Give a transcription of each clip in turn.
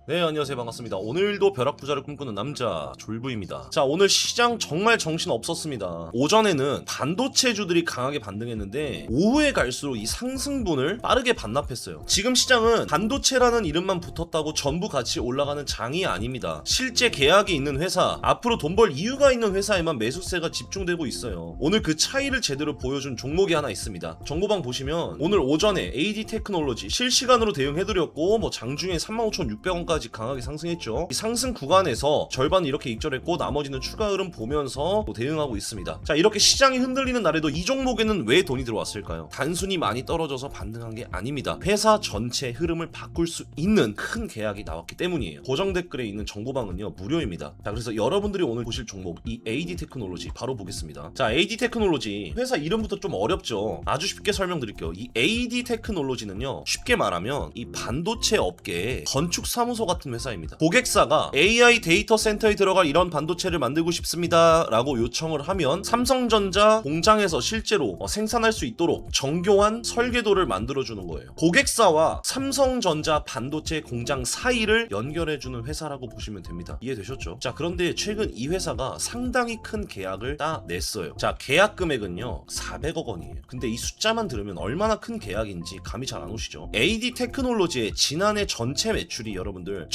네, 안녕하세요. 반갑습니다. 오늘도 벼락부자를 꿈꾸는 남자 졸부입니다. 자, 오늘 시장 정말 정신 없었습니다. 오전에는 반도체주들이 강하게 반등했는데 오후에 갈수록 이 상승분을 빠르게 반납했어요. 지금 시장은 반도체라는 이름만 붙었다고 전부 같이 올라가는 장이 아닙니다. 실제 계약이 있는 회사, 앞으로 돈 벌 이유가 있는 회사에만 매수세가 집중되고 있어요. 오늘 그 차이를 제대로 보여준 종목이 하나 있습니다. 정보방 보시면 오늘 오전에 AD 테크놀로지 실시간으로 대응해드렸고 뭐 장중에 35,600원까지 강하게 상승했죠. 이 상승 구간에서 절반은 이렇게 익절했고 나머지는 추가 흐름 보면서 대응하고 있습니다. 자, 이렇게 시장이 흔들리는 날에도 이 종목에는 왜 돈이 들어왔을까요? 단순히 많이 떨어져서 반등한 게 아닙니다. 회사 전체 흐름을 바꿀 수 있는 큰 계약이 나왔기 때문이에요. 고정 댓글에 있는 정보방은요 무료입니다. 자, 그래서 여러분들이 오늘 보실 종목 이 AD 테크놀로지 바로 보겠습니다. 자, AD 테크놀로지 회사 이름부터 좀 어렵죠. 아주 쉽게 설명드릴게요. 이 AD 테크놀로지는요 쉽게 말하면 이 반도체 업계의 건축 사무소 같은 회사입니다. 고객사가 AI 데이터 센터에 들어갈 이런 반도체를 만들고 싶습니다 라고 요청을 하면 삼성전자 공장에서 실제로 생산할 수 있도록 정교한 설계도를 만들어주는 거예요. 고객사와 삼성전자 반도체 공장 사이를 연결해주는 회사라고 보시면 됩니다. 이해되셨죠? 자, 그런데 최근 이 회사가 상당히 큰 계약을 따냈어요. 자, 계약 금액은요 400억 원이에요. 근데 이 숫자만 들으면 얼마나 큰 계약인지 감이 잘 안 오시죠? AD 테크놀로지의 지난해 전체 매출이 여러분들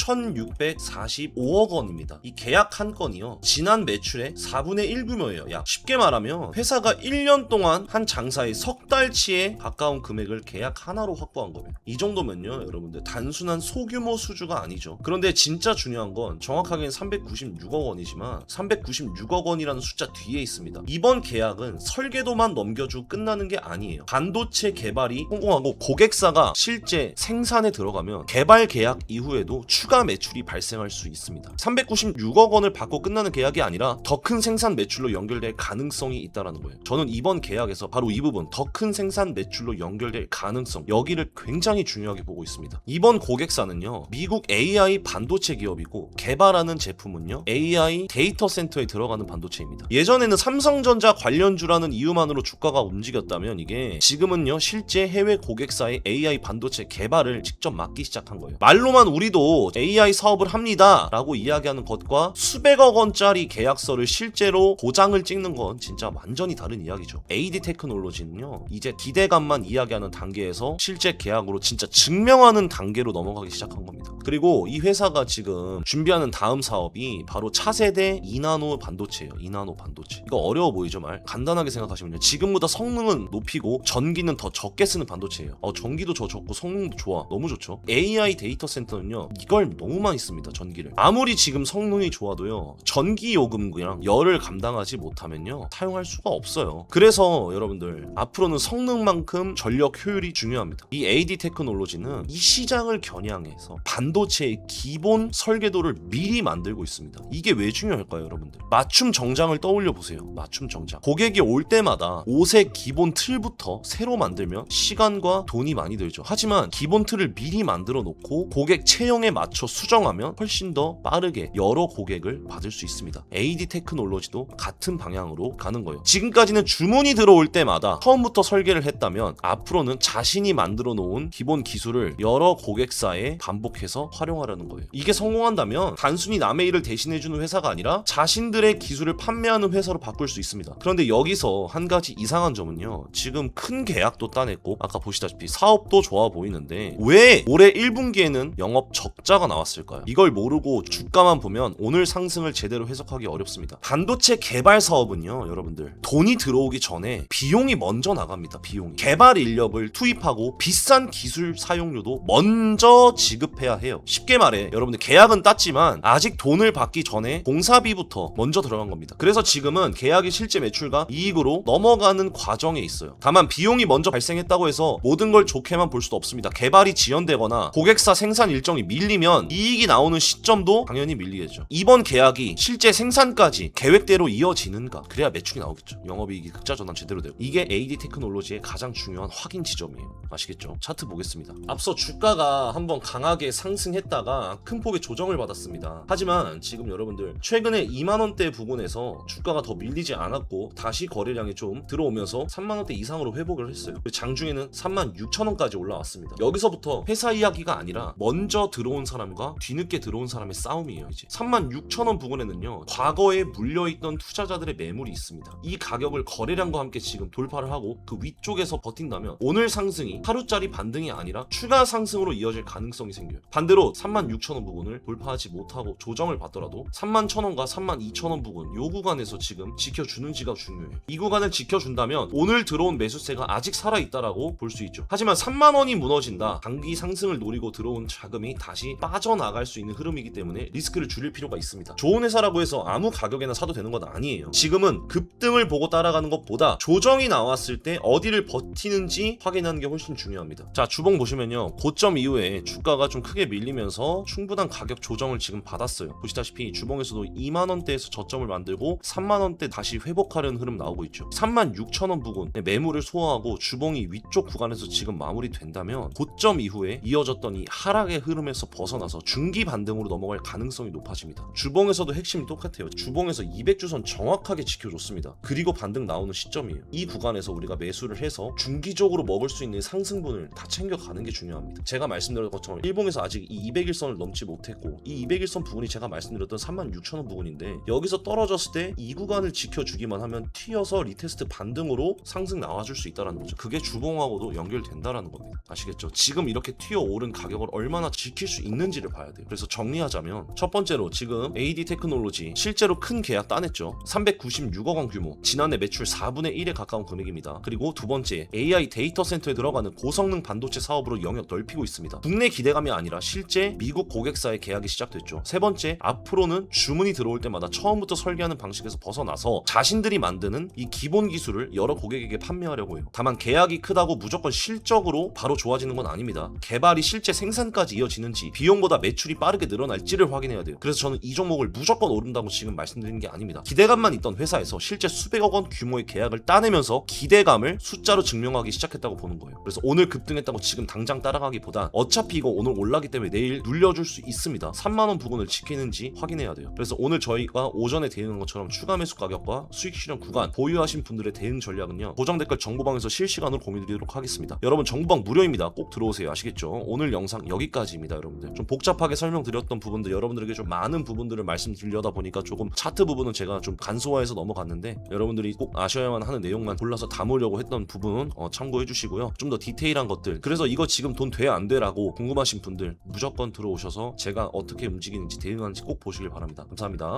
1645억 원입니다. 이 계약 한 건이요 지난 매출의 4분의 1 규모예요. 약 쉽게 말하면 회사가 1년 동안 한 장사의 석 달치에 가까운 금액을 계약 하나로 확보한 거예요. 이 정도면요 여러분들 단순한 소규모 수주가 아니죠. 그런데 진짜 중요한 건 정확하게는 396억 원이지만 396억 원이라는 숫자 뒤에 있습니다. 이번 계약은 설계도만 넘겨주고 끝나는 게 아니에요. 반도체 개발이 성공하고 고객사가 실제 생산에 들어가면 개발 계약 이후에도 추가 매출이 발생할 수 있습니다. 396억 원을 받고 끝나는 계약이 아니라 더 큰 생산 매출로 연결될 가능성이 있다는 거예요. 저는 이번 계약에서 바로 이 부분 더 큰 생산 매출로 연결될 가능성 여기를 굉장히 중요하게 보고 있습니다. 이번 고객사는요 미국 AI 반도체 기업이고 개발하는 제품은요 AI 데이터 센터에 들어가는 반도체입니다. 예전에는 삼성전자 관련주라는 이유만으로 주가가 움직였다면 이게 지금은요 실제 해외 고객사의 AI 반도체 개발을 직접 맡기 시작한 거예요. 말로만 우리도 AI 사업을 합니다 라고 이야기하는 것과 수백억 원짜리 계약서를 실제로 도장을 찍는 건 진짜 완전히 다른 이야기죠. AD 테크놀로지는요 이제 기대감만 이야기하는 단계에서 실제 계약으로 진짜 증명하는 단계로 넘어가기 시작한 겁니다. 그리고 이 회사가 지금 준비하는 다음 사업이 바로 차세대 2나노 반도체예요. 2나노 반도체. 이거 어려워 보이죠? 말 간단하게 생각하시면요 지금보다 성능은 높이고 전기는 더 적게 쓰는 반도체예요. 전기도 적고 성능도 좋아. 너무 좋죠. AI 데이터 센터는요 이걸 너무 많이 씁니다. 전기를. 아무리 지금 성능이 좋아도요 전기 요금이랑 열을 감당하지 못하면요 사용할 수가 없어요. 그래서 여러분들 앞으로는 성능만큼 전력 효율이 중요합니다. 이 AD 테크놀로지는 이 시장을 겨냥해서 반도체의 기본 설계도를 미리 만들고 있습니다. 이게 왜 중요할까요 여러분들? 맞춤 정장을 떠올려 보세요. 맞춤 정장. 고객이 올 때마다 옷의 기본 틀부터 새로 만들면 시간과 돈이 많이 들죠. 하지만 기본 틀을 미리 만들어 놓고 고객 체형에 맞춰 수정하면 훨씬 더 빠르게 여러 고객을 받을 수 있습니다. AD 테크놀로지도 같은 방향으로 가는 거예요. 지금까지는 주문이 들어올 때마다 처음부터 설계를 했다면 앞으로는 자신이 만들어 놓은 기본 기술을 여러 고객사에 반복해서 활용하려는 거예요. 이게 성공한다면 단순히 남의 일을 대신해주는 회사가 아니라 자신들의 기술을 판매하는 회사로 바꿀 수 있습니다. 그런데 여기서 한 가지 이상한 점은요 지금 큰 계약도 따냈고 아까 보시다시피 사업도 좋아 보이는데 왜 올해 1분기에는 영업 적자가 나왔을까요? 이걸 모르고 주가만 보면 오늘 상승을 제대로 해석하기 어렵습니다. 반도체 개발 사업은요 여러분들 돈이 들어오기 전에 비용이 먼저 나갑니다. 비용이. 개발 인력을 투입하고 비싼 기술 사용료도 먼저 지급해야 해요. 쉽게 말해 여러분들 계약은 땄지만 아직 돈을 받기 전에 공사비부터 먼저 들어간 겁니다. 그래서 지금은 계약이 실제 매출과 이익으로 넘어가는 과정에 있어요. 다만 비용이 먼저 발생했다고 해서 모든 걸 좋게만 볼 수도 없습니다. 개발이 지연되거나 고객사 생산 일정이 밀리면 이익이 나오는 시점도 당연히 밀리겠죠. 이번 계약이 실제 생산까지 계획대로 이어지는가 그래야 매출이 나오겠죠. 영업이익이 극자 전환 제대로 되고 이게 AD 테크놀로지의 가장 중요한 확인 지점이에요. 아시겠죠? 차트 보겠습니다. 앞서 주가가 한번 강하게 상승했다가 큰 폭의 조정을 받았습니다. 하지만 지금 여러분들 최근에 2만원대 부근에서 주가가 더 밀리지 않았고 다시 거래량이 좀 들어오면서 3만원대 이상으로 회복을 했어요. 장중에는 36,000원까지 올라왔습니다. 여기서부터 회사 이야기가 아니라 먼저 들어온 들어온 사람과 뒤늦게 들어온 사람의 싸움이에요. 이제 36,000원 부근에는요, 과거에 물려있던 투자자들의 매물이 있습니다. 이 가격을 거래량과 함께 지금 돌파를 하고 그 위쪽에서 버틴다면 오늘 상승이 하루짜리 반등이 아니라 추가 상승으로 이어질 가능성이 생겨요. 반대로 36,000원 부근을 돌파하지 못하고 조정을 받더라도 31,000원과 32,000원 부근 요 구간에서 지금 지켜주는지가 중요해요. 이 구간을 지켜준다면 오늘 들어온 매수세가 아직 살아있다라고 볼 수 있죠. 하지만 3만원이 무너진다, 단기 상승을 노리고 들어온 자금이 다시 빠져나갈 수 있는 흐름이기 때문에 리스크를 줄일 필요가 있습니다. 좋은 회사라고 해서 아무 가격에나 사도 되는 건 아니에요. 지금은 급등을 보고 따라가는 것보다 조정이 나왔을 때 어디를 버티는지 확인하는 게 훨씬 중요합니다. 자, 주봉 보시면요, 고점 이후에 주가가 좀 크게 밀리면서 충분한 가격 조정을 지금 받았어요. 보시다시피 주봉에서도 2만원대에서 저점을 만들고 3만원대 다시 회복하려는 흐름 나오고 있죠. 36,000원 부근 매물을 소화하고 주봉이 위쪽 구간에서 지금 마무리된다면 고점 이후에 이어졌던 이 하락의 흐름에서 벗어나서 중기 반등으로 넘어갈 가능성이 높아집니다. 주봉에서도 핵심이 똑같아요. 주봉에서 200주선 정확하게 지켜줬습니다. 그리고 반등 나오는 시점이에요. 이 구간에서 우리가 매수를 해서 중기적으로 먹을 수 있는 상승분을 다 챙겨가는 게 중요합니다. 제가 말씀드린 것처럼 일봉에서 아직 이 200일선을 넘지 못했고 이 200일선 부분이 제가 말씀드렸던 36,000원 부분인데 여기서 떨어졌을 때 이 구간을 지켜주기만 하면 튀어서 리테스트 반등으로 상승 나와줄 수 있다는 거죠. 그게 주봉하고도 연결된다라는 겁니다. 아시겠죠? 지금 이렇게 튀어오른 가격을 얼마나 지킬 수 있는지를 봐야 돼요. 그래서 정리하자면 첫 번째로 지금 AD 테크놀로지 실제로 큰 계약 따냈죠. 396억 원 규모, 지난해 매출 4분의 1에 가까운 금액입니다. 그리고 두 번째, AI 데이터 센터에 들어가는 고성능 반도체 사업으로 영역 넓히고 있습니다. 국내 기대감이 아니라 실제 미국 고객사의 계약이 시작됐죠. 세 번째, 앞으로는 주문이 들어올 때마다 처음부터 설계하는 방식에서 벗어나서 자신들이 만드는 이 기본 기술을 여러 고객에게 판매하려고 해요. 다만 계약이 크다고 무조건 실적으로 바로 좋아지는 건 아닙니다. 개발이 실제 생산까지 이어지는지, 비용보다 매출이 빠르게 늘어날지를 확인해야 돼요. 그래서 저는 이 종목을 무조건 오른다고 지금 말씀드리는 게 아닙니다. 기대감만 있던 회사에서 실제 수백억 원 규모의 계약을 따내면서 기대감을 숫자로 증명하기 시작했다고 보는 거예요. 그래서 오늘 급등했다고 지금 당장 따라가기보단 어차피 이거 오늘 올라기 때문에 내일 눌려줄 수 있습니다. 3만원 부근을 지키는지 확인해야 돼요. 그래서 오늘 저희가 오전에 대응한 것처럼 추가 매수 가격과 수익 실현 구간 보유하신 분들의 대응 전략은요, 고정 댓글 정보방에서 실시간으로 공유드리도록 하겠습니다. 여러분, 정보방 무료입니다. 꼭 들어오세요. 아시겠죠? 오늘 영상 여기까지입니다. 여러분들 좀 복잡하게 설명드렸던 부분들, 여러분들에게 좀 많은 부분들을 말씀드리려다 보니까 조금 차트 부분은 제가 좀 간소화해서 넘어갔는데 여러분들이 꼭 아셔야만 하는 내용만 골라서 담으려고 했던 부분은 참고해 주시고요. 좀 더 디테일한 것들, 그래서 이거 지금 돈 돼 안 돼라고 궁금하신 분들 무조건 들어오셔서 제가 어떻게 움직이는지 대응하는지 꼭 보시길 바랍니다. 감사합니다.